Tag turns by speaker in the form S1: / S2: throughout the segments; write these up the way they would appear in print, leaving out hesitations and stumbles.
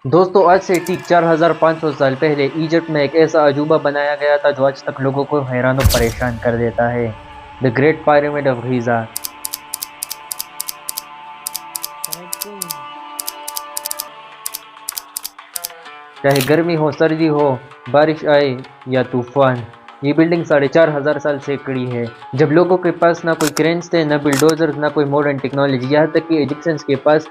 S1: دوستو آج سے ٹھیک 4500 سال پہلے ایجپٹ میں ایک ایسا عجوبہ بنایا گیا تھا جو آج تک لوگوں کو حیران و پریشان کر دیتا ہے، دی گریٹ پیرامڈ آف غیزا۔ چاہے گرمی ہو، سردی ہو، بارش آئے یا طوفان، یہ بلڈنگ 4500 سال سے کھڑی ہے۔ جب لوگوں کے پاس نہ کوئی کرینز تھے، نہ بلڈوزرز، نہ کوئی ماڈرن ٹیکنالوجی، یہاں تک کہ ایجپشنز کے پاس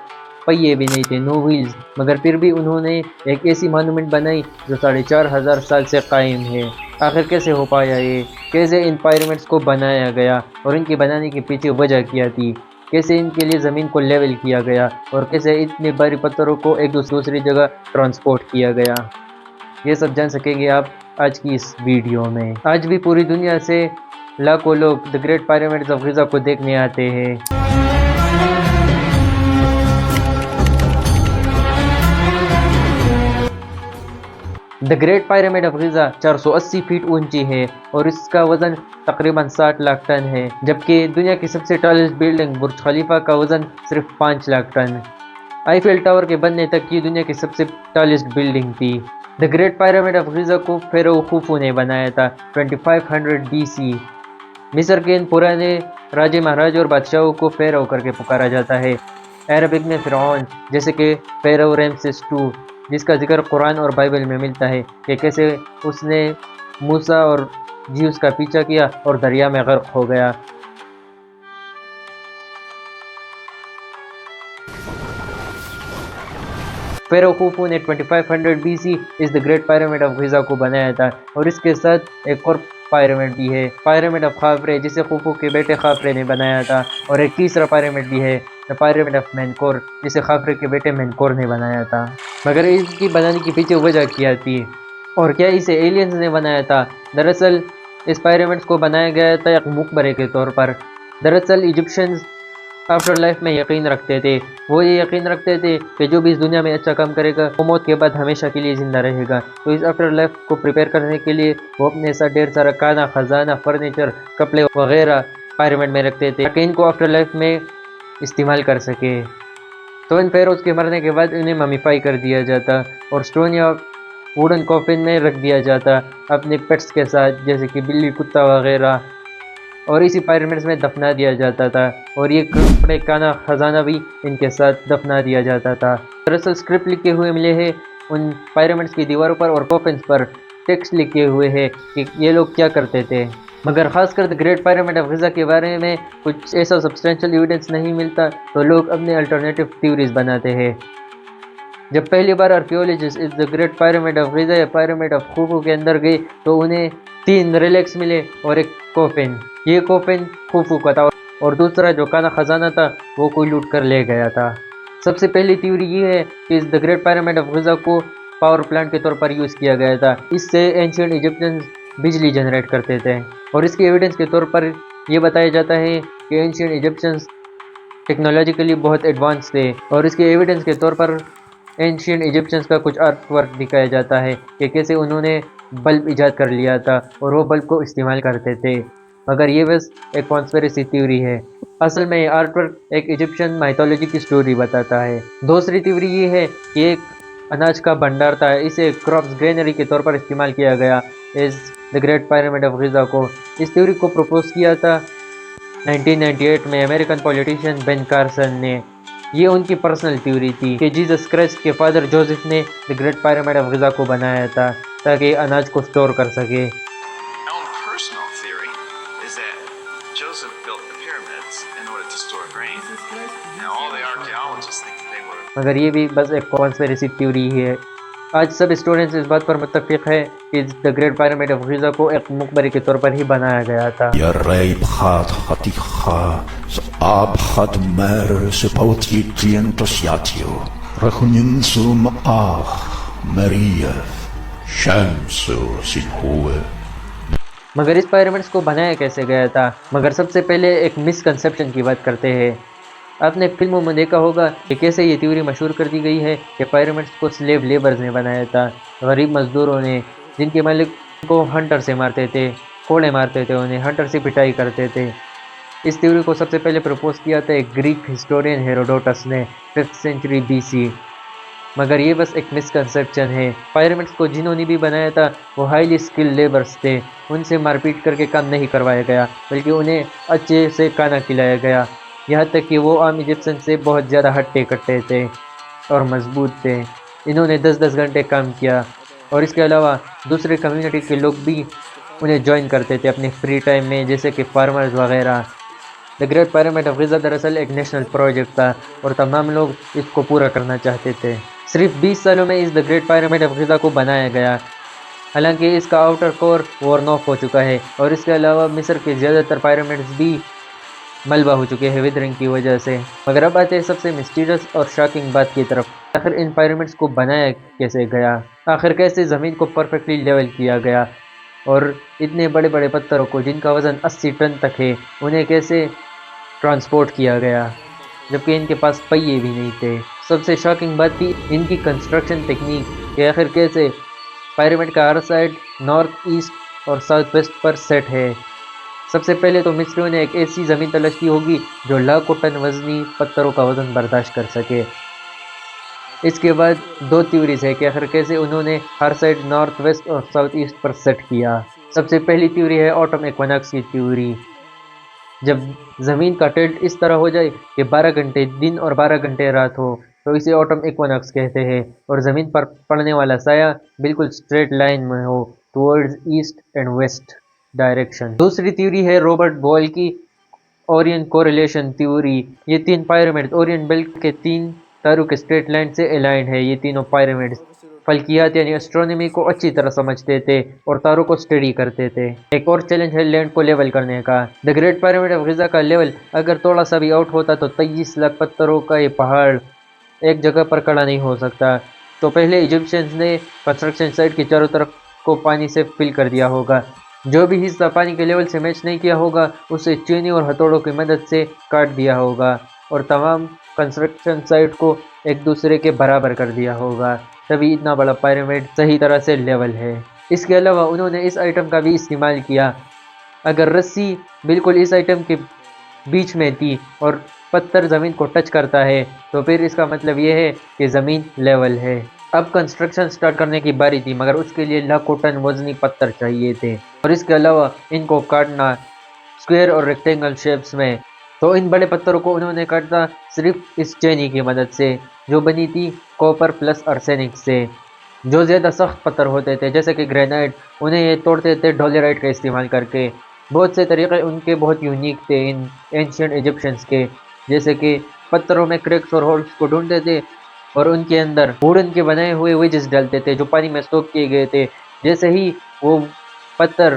S1: پہیے بھی نہیں تھے، نو ویلز، مگر پھر بھی انہوں نے ایک ایسی مانومنٹ بنائی جو 4500 سال سے قائم ہے۔ آخر کیسے ہو پایا یہ؟ کیسے ان پیرامڈس کو بنایا گیا اور ان کے بنانے کے پیچھے وجہ کیا تھی؟ کیسے ان کے لیے زمین کو لیول کیا گیا اور کیسے اتنے بھاری پتھروں کو ایک دوسری جگہ ٹرانسپورٹ کیا گیا؟ یہ سب جان سکیں گے آپ آج کی اس ویڈیو میں۔ آج بھی پوری دنیا سے لاکھوں لوگ the great pyramids of Giza کو دیکھنے آتے ہیں۔ The great pyramid of Giza 480 feet اونچی ہے اور اس کا وزن تقریباً 60 لاکھ ٹن ہے، جبکہ دنیا کی سب سے ٹالسٹ بلڈنگ برج خلیفہ کا وزن صرف 5 لاکھ ٹن۔ آئیفل ٹاور کے بننے تک یہ دنیا کی سب سے ٹالسٹ بلڈنگ تھی۔ دی گریٹ پیرامڈ آف غزہ کو فیرو خوفو نے بنایا تھا 2500 BC۔ مصر کے ان پرانے راجے مہاراجوں اور بادشاہوں کو فیرو کر کے پکارا جاتا ہے، عربک میں فرعون، جیسے کہ فیرو رمسیس II، جس کا ذکر قرآن اور بائبل میں ملتا ہے کہ کیسے اس نے موسیٰ اور زیوس کا پیچھا کیا اور دریا میں غرق ہو گیا۔ فیرو خوفو نے 2500 BC اس the great pyramid of Giza کو بنایا تھا، اور اس کے ساتھ ایک اور پیرامڈ بھی ہے، پیرامڈ آف خافرے، جسے خوفو کے بیٹے خافرے نے بنایا تھا، اور ایک تیسرا پیرامڈ بھی ہے، پیرامڈ آف مینکور، جسے خافرے کے بیٹے مینکور نے بنایا تھا۔ مگر اس کی بنانے کے پیچھے وجہ کیا تھی اور کیا اسے ایلینز نے بنایا تھا؟ دراصل اس پیرامڈس کو بنایا گیا تھا ایک مقبرے کے طور پر۔ دراصل ایجپشنز آفٹر لائف میں یقین رکھتے تھے، وہ یہ یقین رکھتے تھے کہ جو بھی اس دنیا میں اچھا کام کرے گا وہ موت کے بعد ہمیشہ کے لیے زندہ رہے گا، تو اس آفٹر لائف کو پریپیئر کرنے کے لیے وہ اپنے ساتھ ڈھیر سارا کھانا، خزانہ، فرنیچر، کپڑے وغیرہ پیرامڈ میں رکھتے تھے تاکہ ان کو آفٹر لائف میں استعمال کر سکے۔ تو ان فیروز کے مرنے کے بعد انہیں ممیفائی کر دیا جاتا اور اسٹون یا ووڈن کافن میں رکھ دیا جاتا اپنے پیٹس کے ساتھ، جیسے کہ بلی، کتا وغیرہ، اور اسی پیرامڈس میں دفنا دیا جاتا تھا، اور یہ کپڑے، کھانا، خزانہ بھی ان کے ساتھ دفنا دیا جاتا تھا۔ دراصل اسکرپٹ لکھے ہوئے ملے ہیں ان پیرامڈس کی دیواروں پر اور کافنس پر، ٹیکسٹ لکھے ہوئے ہیں کہ یہ لوگ کیا کرتے تھے، مگر خاص کر دی گریٹ پیرامڈ آف غزہ کے بارے میں کچھ ایسا سبسٹینشل ایویڈنس نہیں ملتا، تو لوگ اپنے الٹرنیٹیو تھیوریز بناتے ہیں۔ جب پہلی بار آرکیولوجسٹ اس the great pyramid of Giza یا پیرامڈ آف خوفو کے اندر گئے تو انہیں 3 ریلیکس ملے اور ایک کوفن۔ یہ کوفن خوفو کا تھا اور دوسرا جو کانا خزانہ تھا وہ کوئی لوٹ کر لے گیا تھا۔ سب سے پہلی تھیوری یہ ہے کہ اس the great pyramid of Giza کو پاور پلانٹ کے طور پر یوز کیا گیا تھا، اس سے اینشینٹ ایجپشنز بجلی جنریٹ کرتے تھے، اور اس کے ایویڈنس کے طور پر یہ بتایا جاتا ہے کہ اینشینٹ ایجپشنز ٹیکنالوجیکلی بہت ایڈوانس تھے، اور اس کے ایویڈنس کے طور پر اینشینٹ ایجپشنز کا کچھ آرٹ ورک دکھایا جاتا ہے کہ کیسے انہوں نے بلب ایجاد کر لیا تھا اور وہ بلب کو استعمال کرتے تھے، مگر یہ بس ایک کانسپیریسی تھیوری ہے۔ اصل میں یہ آرٹ ورک ایک ایجپشن مائتھولوجی کی سٹوری بتاتا ہے۔ دوسری تھیوری یہ ہے کہ ایک اناج کا بھنڈار تھا، اسے کراپس گرینری کے طور پر استعمال کیا گیا اس the great pyramid of Giza کو۔ اس تھیوری کو پروپوز کیا تھا 1998 میں امریکن پولیٹیشین بین کارسن نے۔ یہ ان کی پرسنل تھیوری تھی کہ جیزس کرائسٹ کے فادر جوزف نے دی گریٹ پیرامڈ آف غزہ کو بنایا تھا تاکہ اناج کو سٹور کر سکے۔ مگر یہ بھی بس ایک کانسپیریسی تھیوری ہی ہے۔ آج سب اسٹوڈنٹس اس بات پر متفق ہے کہ دی گریٹ پیرامڈ آف غزہ کو ایک مقبرے کے طور پر ہی بنایا گیا تھا۔ مگر اس پیرامڈس کو بنایا کیسے گیا تھا؟ مگر سب سے پہلے ایک مسکنسیپشن کی بات کرتے ہیں۔ آپ نے فلموں میں دیکھا ہوگا کہ کیسے یہ تھیوری مشہور کر دی گئی ہے کہ پیرامڈس کو سلیو لیبرز نے بنایا تھا، غریب مزدوروں نے، جن کے مالک کو ہنٹر سے مارتے تھے، کوڑے مارتے تھے، انہیں ہنٹر سے پٹائی کرتے تھے۔ اس تھیوری کو سب سے پہلے پروپوز کیا تھا ایک گریک ہسٹورین ہیروڈوٹس نے 5th سینچری BC۔ مگر یہ بس ایک مسکنسیپشن ہے۔ پیرامڈس کو جنہوں نے بھی بنایا تھا وہ ہائیلی اسکل لیبرس تھے، ان سے مار پیٹ کر کے کام نہیں کروایا گیا بلکہ انہیں اچھے سے کھانا کھلایا گیا، یہاں تک کہ وہ عام ایجپشن سے بہت زیادہ ہٹے کٹے تھے اور مضبوط تھے۔ انہوں نے 10 گھنٹے کام کیا، اور اس کے علاوہ دوسرے کمیونٹی کے لوگ بھی انہیں جوائن کرتے تھے اپنے فری ٹائم میں، جیسے کہ فارمرز وغیرہ۔ دی گریٹ پیرامڈ آف غزہ دراصل ایک نیشنل پروجیکٹ تھا اور تمام لوگ اس کو پورا کرنا چاہتے تھے۔ صرف 20 سالوں میں اس the great pyramid of Giza کو بنایا گیا، حالانکہ اس کا آؤٹر کور وارن آف ہو چکا ہے، اور اس کے علاوہ مصر کے زیادہ تر پیرامڈز بھی ملبہ ہو چکے ہیں ویدرنگ کی وجہ سے۔ مگر اب آتے ہیں سب سے مسٹیریس اور شاکنگ بات کی طرف، آخر ان پیرامڈز کو بنایا کیسے گیا؟ آخر کیسے زمین کو پرفیکٹلی لیول کیا گیا، اور اتنے بڑے بڑے پتھروں کو جن کا وزن 80 ٹن تک ہے انہیں کیسے ٹرانسپورٹ کیا گیا جبکہ ان کے پاس پہیے بھی نہیں تھے؟ سب سے شاکنگ بات تھی ان کی کنسٹرکشن ٹیکنیک کہ آخر کیسے پیرامڈ کا ہر سائڈ نارتھ ایسٹ اور ساؤتھ ویسٹ پر سیٹ ہے۔ سب سے پہلے تو مصریوں نے ایک ایسی زمین تلاش کی ہوگی جو لاکھوں ٹن وزنی پتھروں کا وزن برداشت کر سکے۔ اس کے بعد 2 تھیوریز ہے کہ آخر کیسے انہوں نے ہر سائڈ نارتھ ویسٹ اور ساؤتھ ایسٹ پر سیٹ کیا۔ سب سے پہلی تھیوری ہے آٹم ایکویناکس کی تھیوری۔ جب زمین کا ٹلٹ اس طرح ہو جائے کہ 12 گھنٹے دن اور 12 گھنٹے رات ہو تو اسے آٹم ایکویناکس کہتے ہیں، اور زمین پر پڑنے والا سایہ بالکل اسٹریٹ لائن میں ہو towards east and west direction. دوسری تھیوری ہے رابرٹ بوائل کی اورین کوریلیشن تھیوری۔ یہ 3 پیرامڈ اورین بیلٹ کے 3 تاروں کے اسٹریٹ لائن سے الائنڈ ہے۔ یہ تینوں پیرامڈز فلکیات یعنی اسٹرونومی کو اچھی طرح سمجھتے تھے اور تاروں کو اسٹڈی کرتے تھے۔ ایک اور چیلنج ہے لینڈ کو لیول کرنے کا۔ دی گریٹ پیرامڈ آف غزہ کا لیول اگر تھوڑا سا بھی آؤٹ ہوتا تو 23 لاکھ پتھروں کا یہ پہاڑ ایک جگہ پر کھڑا نہیں ہو سکتا۔ تو پہلے ایجپشنز نے کنسٹرکشن سائٹ کے چاروں طرف کو پانی سے فل کر دیا ہوگا، جو بھی حصہ پانی کے لیول سے میچ نہیں کیا ہوگا اسے چینی اور ہتھوڑوں کی مدد سے کاٹ دیا ہوگا، اور تمام کنسٹرکشن سائٹ کو ایک دوسرے کے برابر کر دیا ہوگا، تبھی اتنا بڑا پیرامڈ صحیح طرح سے لیول ہے۔ اس کے علاوہ انہوں نے اس آئٹم کا بھی استعمال کیا، اگر رسی بالکل اس آئٹم کے بیچ میں تھی اور پتھر زمین کو ٹچ کرتا ہے تو پھر اس کا مطلب یہ ہے کہ زمین لیول ہے۔ اب کنسٹرکشن سٹارٹ کرنے کی باری تھی، مگر اس کے لیے لاکھوں ٹن وزنی پتھر چاہیے تھے، اور اس کے علاوہ ان کو کاٹنا اسکوائر اور ریکٹینگل شیپس میں۔ تو ان بڑے پتھروں کو انہوں نے کاٹا صرف اس چینی کی مدد سے جو بنی تھی کوپر پلس ارسینک سے۔ جو زیادہ سخت پتھر ہوتے تھے جیسے کہ گرینائٹ، انہیں یہ توڑتے تھے ڈولرائٹ کا استعمال کر کے۔ بہت سے طریقے ان کے بہت یونیک تھے ان اینشینٹ ایجپشنز کے، جیسے کہ پتھروں میں کریکس اور ہولز کو ڈھونڈتے تھے اور ان کے اندر ووڈن کے بنائے ہوئے ویجز ڈالتے تھے جو پانی میں سوک کیے گئے تھے۔ جیسے ہی وہ پتھر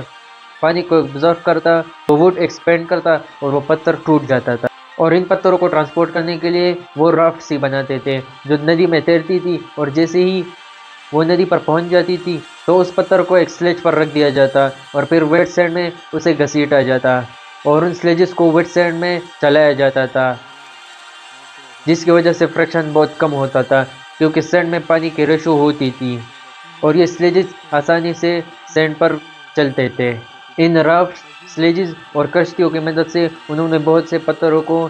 S1: پانی کو ایبزارب کرتا تو ووڈ ایکسپینڈ کرتا اور وہ پتھر ٹوٹ جاتا تھا، اور ان پتھروں کو ٹرانسپورٹ کرنے کے لیے وہ رافٹس ہی بناتے تھے جو ندی میں تیرتی تھی، اور جیسے ہی وہ ندی پر پہنچ جاتی تھی تو اس پتھر کو ایک سلیج پر رکھ دیا جاتا اور پھر ویٹ سینڈ میں اسے گھسیٹا جاتا اور ان سلیجز کو ویٹ سینڈ میں چلایا جاتا تھا، جس کی وجہ سے فریکشن بہت کم ہوتا تھا کیونکہ سینڈ میں پانی کی ریشو ہوتی تھی اور یہ سلیجز آسانی سے سینڈ پر چلتے تھے۔ ان رافٹس، سلیجز اور کشتیوں کی مدد سے انہوں نے بہت سے پتھروں کو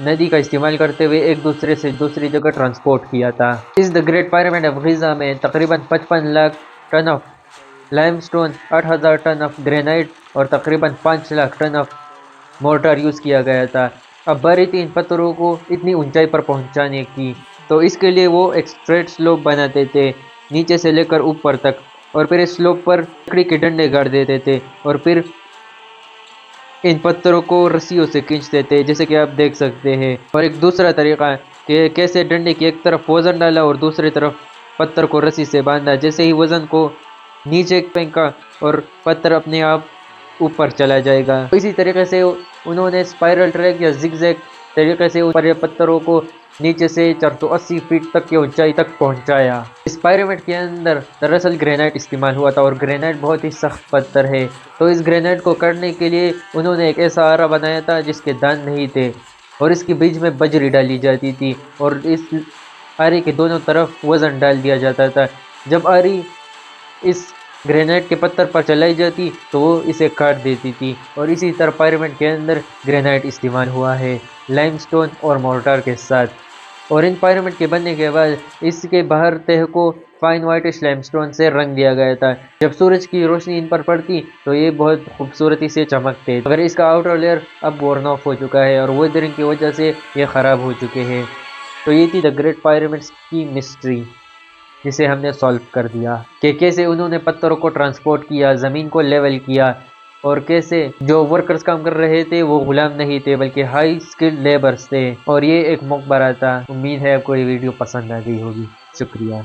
S1: ندی کا استعمال کرتے ہوئے ایک دوسرے سے دوسری جگہ ٹرانسپورٹ کیا تھا۔ اس the great pyramid of Giza میں تقریباً 55 لاکھ ٹن آف لائم سٹون، 8,000 ٹن آف گرینائٹ اور تقریباً 5 lakh ton of mortar use کیا گیا تھا۔ اب باری تھی ان پتھروں کو اتنی اونچائی پر پہنچانے کی، تو اس کے لیے وہ ایک اسٹریٹ سلوپ بناتے تھے نیچے سے لے کر اوپر تک، اور پھر اس سلوپ پر لکڑی کے ڈنڈے گاڑ دیتے تھے اور پھر ان پتھروں کو رسیوں سے کھینچتے تھے جیسے کہ آپ دیکھ سکتے ہیں۔ اور ایک دوسرا طریقہ کہ کیسے ڈنڈے کی ایک طرف وزن ڈالا اور دوسری طرف پتھر کو رسی سے باندھا، جیسے ہی وزن کو نیچے پھینکا اور پتھر اپنے آپ اوپر چلا جائے گا۔ اسی طریقے سے انہوں نے اسپائرل ٹریک یا زگ زیگ طریقے سے اوپر پتھروں کو نیچے سے 480 فیٹ تک کی اونچائی تک پہنچایا۔ اس پیرامڈ کے اندر دراصل گرینائٹ استعمال ہوا تھا اور گرینائٹ بہت ہی سخت پتھر ہے، تو اس گرینائٹ کو کاٹنے کے لیے انہوں نے ایک ایسا آرا بنایا تھا جس کے دان نہیں تھے اور اس کے بیچ میں بجری ڈالی جاتی تھی اور اس آرے کے دونوں طرف وزن ڈال دیا جاتا تھا۔ جب آری اس گرینائٹ کے پتھر پر چلائی جاتی تو وہ اسے کاٹ دیتی تھی، اور اسی طرح پیرامڈ کے اندر گرینائٹ استعمال ہوا ہے لائم سٹون اور مورٹار کے ساتھ۔ اور ان پیرامڈ کے بننے کے بعد اس کے باہر تہ کو فائن وائٹش لائم سٹون سے رنگ دیا گیا تھا. جب سورج کی روشنی ان پر پڑتی تو یہ بہت خوبصورتی سے چمکتے، مگر اس کا آؤٹر لیئر اب وورن آف ہو چکا ہے اور ویدرنگ کی وجہ سے یہ خراب ہو چکے ہیں. تو یہ تھی دا گریٹ پیرامڈس کی مسٹری جسے ہم نے سالو کر دیا، کہ کیسے انہوں نے پتھروں کو ٹرانسپورٹ کیا، زمین کو لیول کیا، اور کیسے جو ورکرز کام کر رہے تھے وہ غلام نہیں تھے بلکہ ہائی سکلڈ لیبرز تھے. اور یہ ایک مقبرہ تھا. امید ہے آپ کو یہ ویڈیو پسند آ گئی ہوگی. شکریہ.